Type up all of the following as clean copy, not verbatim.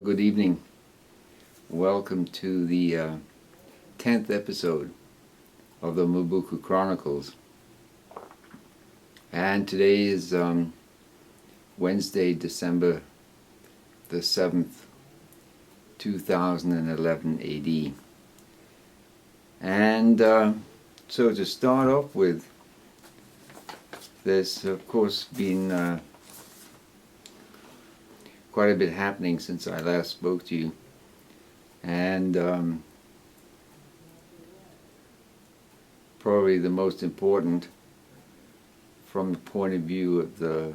Good evening. Welcome to the 10th episode of the Mobuku Chronicles. And today is Wednesday, December the 7th, 2011 AD. And so to start off with, there's of course been quite a bit happening since I last spoke to you, and probably the most important from the point of view of the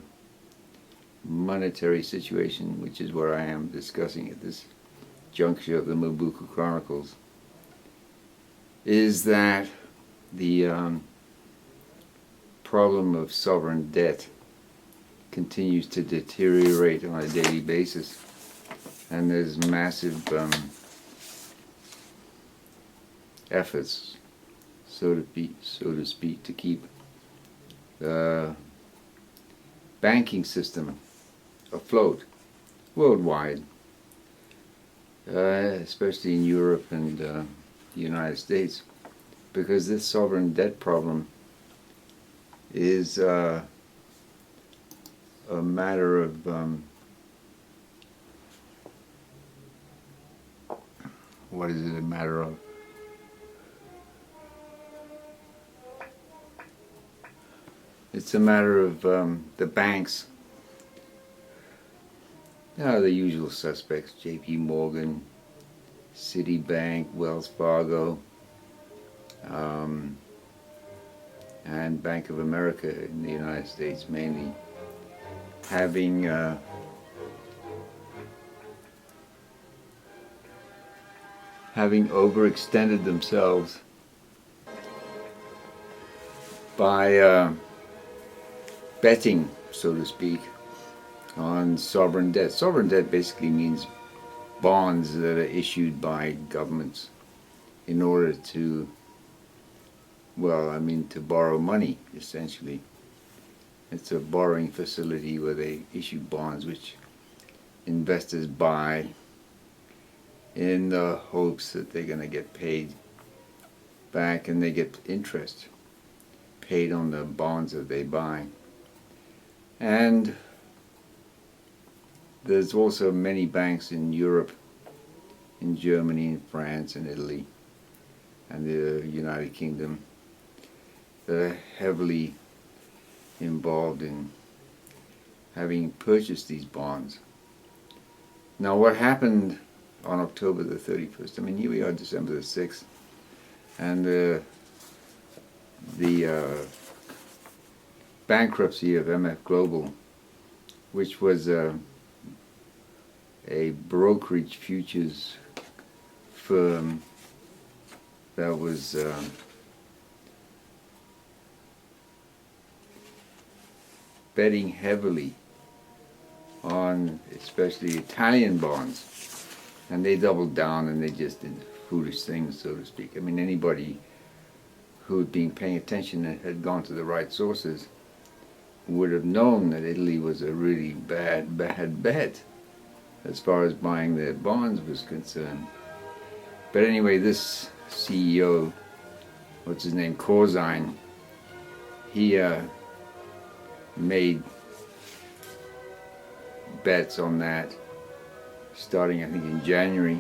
monetary situation, which is what I am discussing at this juncture of the Mobuku Chronicles, is that the problem of sovereign debt continues to deteriorate on a daily basis, and there's massive efforts, so to speak, to keep the banking system afloat worldwide, especially in Europe and the United States, because this sovereign debt problem is a matter of what is it a matter of? It's a matter of the banks, the usual suspects: J.P. Morgan, Citibank, Wells Fargo, and Bank of America in the United States mainly, having overextended themselves by betting, so to speak, on sovereign debt. Sovereign debt basically means bonds that are issued by governments in order to, to borrow money, essentially. It's a borrowing facility where they issue bonds which investors buy in the hopes that they're going to get paid back, and they get interest paid on the bonds that they buy. And there's also many banks in Europe, in Germany, in France, and Italy, and the United Kingdom that are heavily involved in having purchased these bonds. Now, what happened on October the 31st? Here we are, December the 6th, and the bankruptcy of MF Global, which was a brokerage futures firm that was betting heavily on especially Italian bonds, and they doubled down and they just did foolish things, so to speak. Anybody who had been paying attention and had gone to the right sources would have known that Italy was a really bad bet as far as buying their bonds was concerned. But anyway, this CEO, what's his name, Corzine, he made bets on that starting, I think, in January.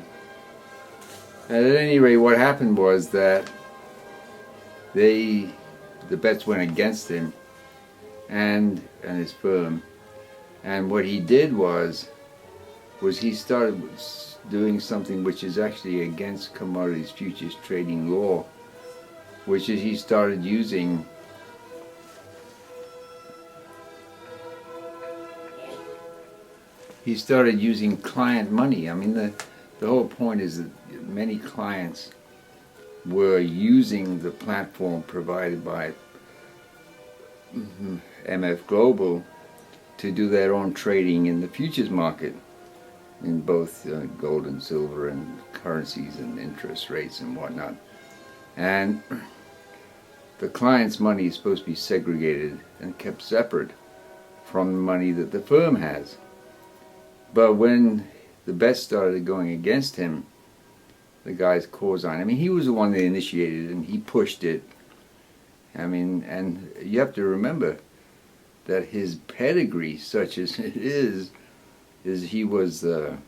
And at any rate, what happened was that the bets went against him and his firm. And what he did was he started doing something which is actually against commodities futures trading law, which is he started using client money. The whole point is that many clients were using the platform provided by MF Global to do their own trading in the futures market, in both gold and silver and currencies and interest rates and whatnot. And the client's money is supposed to be segregated and kept separate from the money that the firm has. But when the bets started going against him, the guy's Corzine. I mean, he was the one that initiated it, and he pushed it. I mean, and you have to remember that his pedigree, such as it is he was the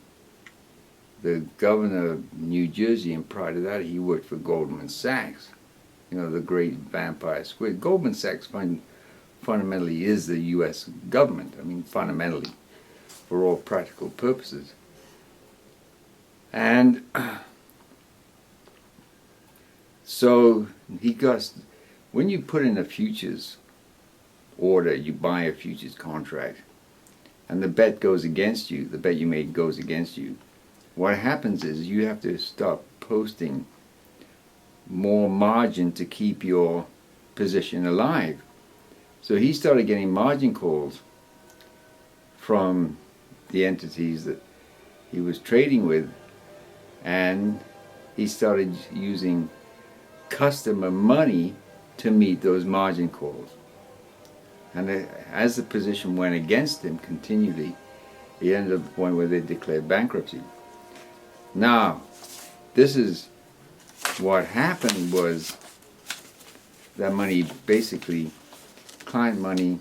governor of New Jersey, and prior to that he worked for Goldman Sachs, you know, the great vampire squid. Goldman Sachs fundamentally is the U.S. government, I mean, fundamentally, for all practical purposes. And so when you put in a futures order, you buy a futures contract, and the bet goes against you, the bet you made goes against you, what happens is you have to start posting more margin to keep your position alive. So he started getting margin calls from the entities that he was trading with, and he started using customer money to meet those margin calls. And as the position went against him continually, he ended up at the point where they declared bankruptcy. Now, this is what happened was that money, basically client money,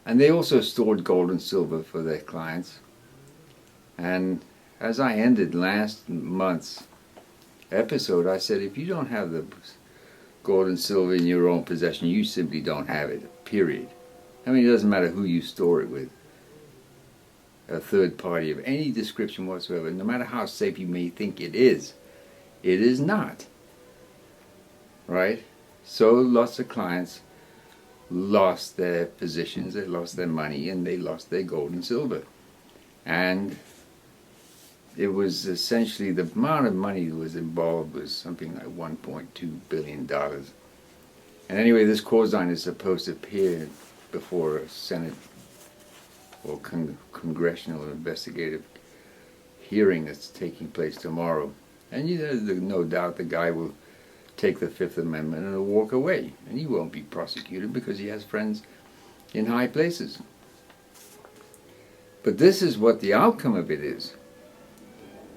and they also stored gold and silver for their clients. And as I ended last month's episode, I said, if you don't have the gold and silver in your own possession, you simply don't have it, period. I mean, it doesn't matter who you store it with. A third party of any description whatsoever, no matter how safe you may think it is not. Right? So lots of clients lost their positions, they lost their money, and they lost their gold and silver. And it was essentially, the amount of money that was involved was something like $1.2 billion. And anyway, this Corzine is supposed to appear before a Senate or congressional investigative hearing that's taking place tomorrow. And there's no doubt the guy will take the Fifth Amendment and he'll walk away. And he won't be prosecuted because he has friends in high places. But this is what the outcome of it is.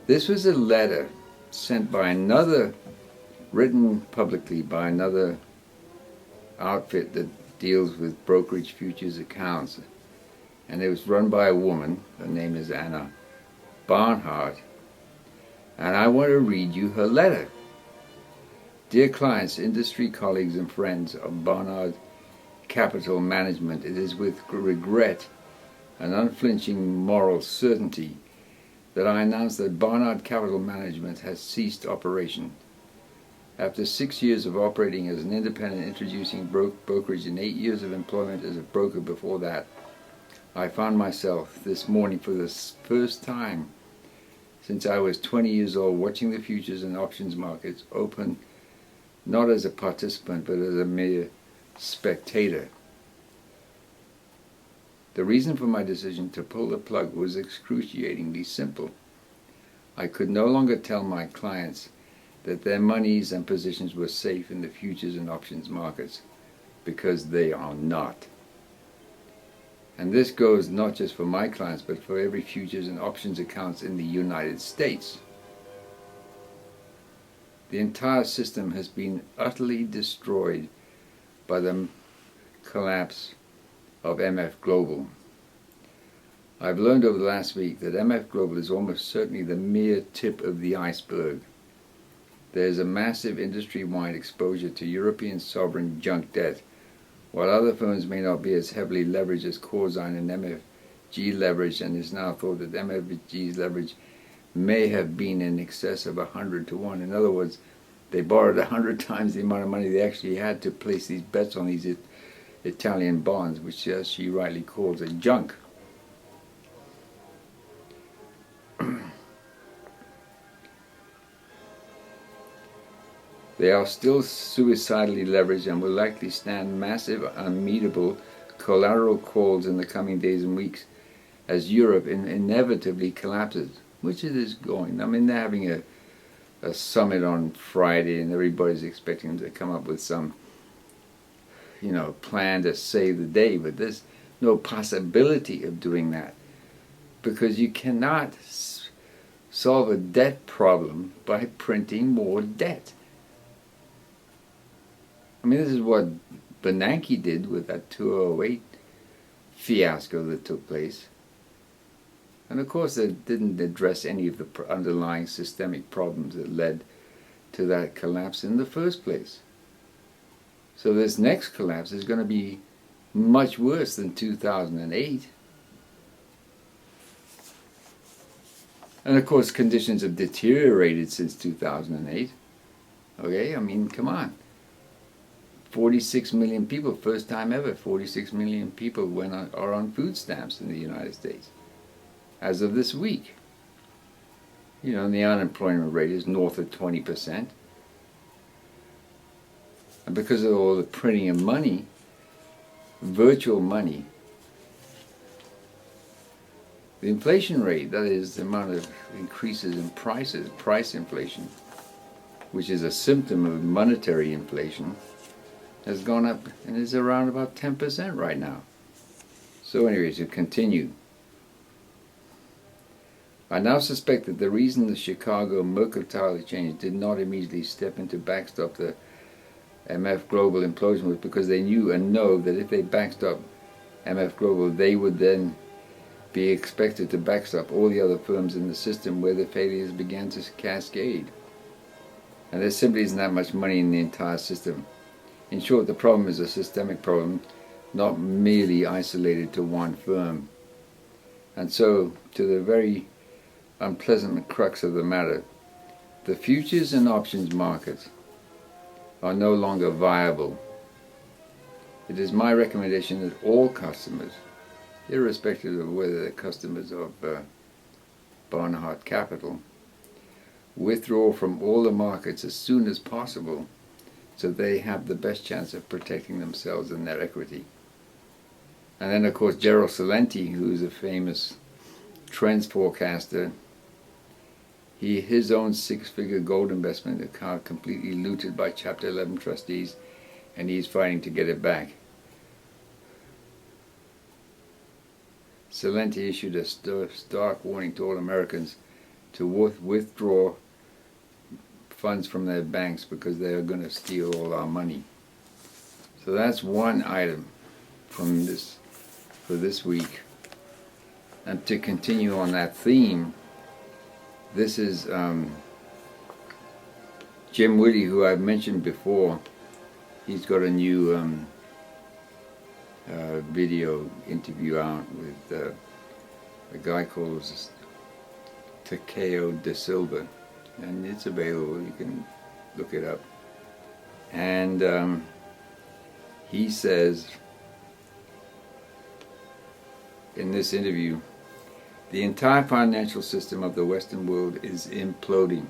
This was a letter sent by another, written publicly by another outfit that deals with brokerage futures accounts. And it was run by a woman. Her name is Anna Barnhart. And I want to read you her letter. Dear clients, industry colleagues and friends of Barnard Capital Management, it is with regret and unflinching moral certainty that I announce that Barnard Capital Management has ceased operation. After 6 years of operating as an independent introducing brokerage and 8 years of employment as a broker before that, I found myself this morning for the first time since I was 20 years old watching the futures and options markets open not as a participant but as a mere spectator. The reason for my decision to pull the plug was excruciatingly simple. I could no longer tell my clients that their monies and positions were safe in the futures and options markets, because they are not. And this goes not just for my clients, but for every futures and options accounts in the United States. The entire system has been utterly destroyed by the collapse of MF Global. I've learned over the last week that MF Global is almost certainly the mere tip of the iceberg. There's a massive industry-wide exposure to European sovereign junk debt, while other firms may not be as heavily leveraged as Corzine and MFG leverage, and it's now thought that MFG's leverage may have been in excess of 100 to 1. In other words, they borrowed 100 times the amount of money they actually had to place these bets on these Italian bonds, which she rightly calls a junk. They are still suicidally leveraged and will likely stand massive, unmeetable collateral calls in the coming days and weeks as Europe inevitably collapses, which it is going. I mean, they're having a summit on Friday, and everybody's expecting them to come up with some, plan to save the day, but there's no possibility of doing that. because you cannot solve a debt problem by printing more debt. I mean, this is what Bernanke did with that 2008 fiasco that took place. And of course, it didn't address any of the underlying systemic problems that led to that collapse in the first place. So this next collapse is going to be much worse than 2008. And of course, conditions have deteriorated since 2008. Okay, I mean, come on. 46 million people, first time ever, 46 million people are on food stamps in the United States as of this week. You know, and the unemployment rate is north of 20%. And because of all the printing of money, virtual money, the inflation rate, that is the amount of increases in prices, price inflation, which is a symptom of monetary inflation, has gone up and is around about 10% right now. So anyways, to continue. I now suspect that the reason the Chicago Mercantile Exchange did not immediately step in to backstop the MF Global implosion was because they knew and know that if they backstop MF Global, they would then be expected to backstop all the other firms in the system where the failures began to cascade. And there simply isn't that much money in the entire system. In short, the problem is a systemic problem, not merely isolated to one firm. And so, to the very unpleasant crux of the matter, the futures and options markets are no longer viable. It is my recommendation that all customers, irrespective of whether they're customers of Barnhart Capital, withdraw from all the markets as soon as possible so they have the best chance of protecting themselves and their equity. And then, of course, Gerald Celente, who's a famous trends forecaster, his own six-figure gold investment account completely looted by Chapter 11 trustees, and he's fighting to get it back. Celente issued a stark warning to all Americans to withdraw funds from their banks because they are going to steal all our money. So that's one item from for this week. And to continue on that theme, this is Jim Whitty, who I've mentioned before. He's got a new video interview out with a guy called Takeo De Silva, and it's available. You can look it up. And he says in this interview, the entire financial system of the Western world is imploding.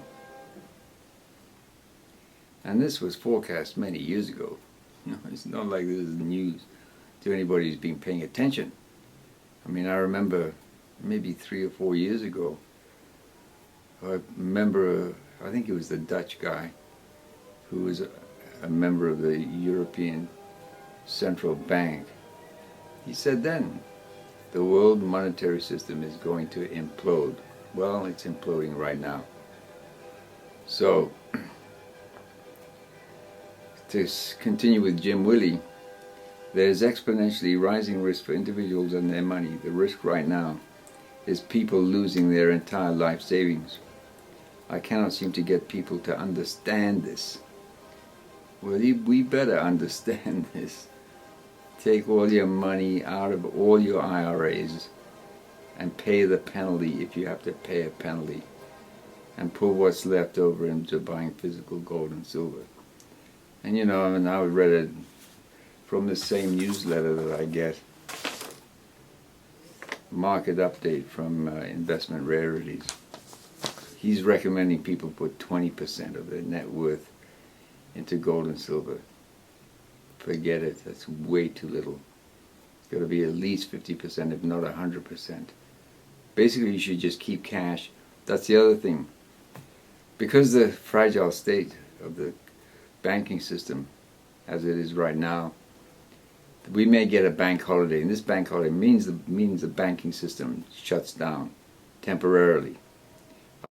And this was forecast many years ago. It's not like this is news to anybody who's been paying attention. I mean, I remember maybe 3 or 4 years ago, I remember, I think it was the Dutch guy who was a member of the European Central Bank. He said then, the world monetary system is going to implode. Well, it's imploding right now. So, to continue with Jim Willey, there's exponentially rising risk for individuals and their money. The risk right now is people losing their entire life savings. I cannot seem to get people to understand this. Well, we better understand this. Take all your money out of all your IRAs and pay the penalty if you have to pay a penalty, and put what's left over into buying physical gold and silver. And you know, I mean, I read it from the same newsletter that I get, market update from Investment Rarities. He's recommending people put 20% of their net worth into gold and silver. Forget it, that's way too little. It's got to be at least 50%, if not 100%. Basically, you should just keep cash. That's the other thing. Because the fragile state of the banking system, as it is right now, we may get a bank holiday, and this bank holiday means the banking system shuts down temporarily.